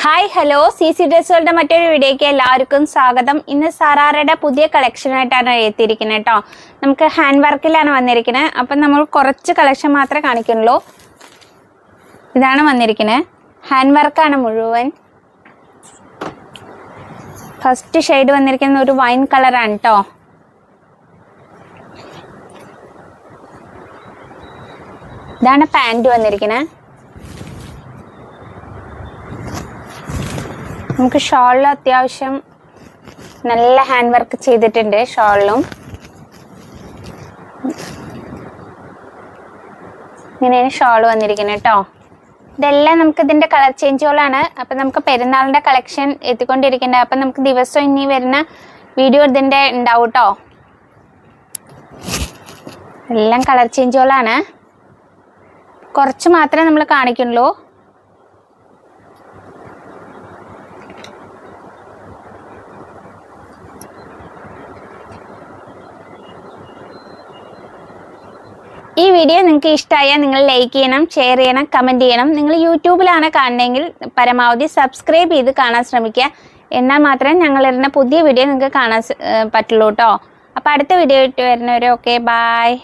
Hi hello CC ഡ്രസ്സുകളുടെ മറ്റൊരു വീഡിയോയ്ക്ക് എല്ലാവർക്കും സ്വാഗതം. ഇന്ന് സറാറയുടെ പുതിയ കളക്ഷനായിട്ടാണ് എത്തിയിരിക്കുന്നത് കേട്ടോ. നമുക്ക് ഹാൻഡ് വർക്കിലാണ് വന്നിരിക്കുന്നത്. അപ്പം നമ്മൾ കുറച്ച് കളക്ഷൻ മാത്രമേ കാണിക്കുന്നുള്ളൂ. ഇതാണ് വന്നിരിക്കുന്നത്, ഹാൻഡ് വർക്കാണ് മുഴുവൻ. ഫസ്റ്റ് ഷെയ്ഡ് വന്നിരിക്കുന്ന ഒരു വൈൻ കളറാണ് കേട്ടോ. ഇതാണ് പാൻറ് വന്നിരിക്കുന്നത്. നമുക്ക് ഷോളിൽ അത്യാവശ്യം നല്ല ഹാൻഡ് വർക്ക് ചെയ്തിട്ടുണ്ട്. ഷോളിലും ഇങ്ങനെയാണ് ഷോൾ വന്നിരിക്കുന്നത് കേട്ടോ. ഇതെല്ലാം നമുക്ക് ഇതിൻ്റെ കളർ ചേഞ്ചുകളാണ്. അപ്പം നമുക്ക് പെരുന്നാളിൻ്റെ കളക്ഷൻ എത്തിക്കൊണ്ടിരിക്കുന്നുണ്ട്. അപ്പം നമുക്ക് ദിവസം ഇനി വരുന്ന വീഡിയോ ഇതിൻ്റെ ഉണ്ടാവും കേട്ടോ. എല്ലാം കളർ ചേഞ്ചുകളാണ്, കുറച്ച് മാത്രമേ നമ്മൾ കാണിക്കുന്നുള്ളൂ. ഈ വീഡിയോ നിങ്ങൾക്ക് ഇഷ്ടമായാൽ നിങ്ങൾ ലൈക്ക് ചെയ്യണം, ഷെയർ ചെയ്യണം, കമൻറ്റ് ചെയ്യണം. നിങ്ങൾ യൂട്യൂബിലാണ് കാണുന്നതെങ്കിൽ പരമാവധി സബ്സ്ക്രൈബ് ചെയ്ത് കാണാൻ ശ്രമിക്കുക. എന്നാൽ മാത്രമേ ഞങ്ങളിടുന്ന പുതിയ വീഡിയോ നിങ്ങൾക്ക് കാണാൻ പറ്റുള്ളൂ കേട്ടോ. അപ്പോൾ അടുത്ത വീഡിയോ ആയിട്ട് വരുന്നവരെ ഓക്കെ, ബായ്.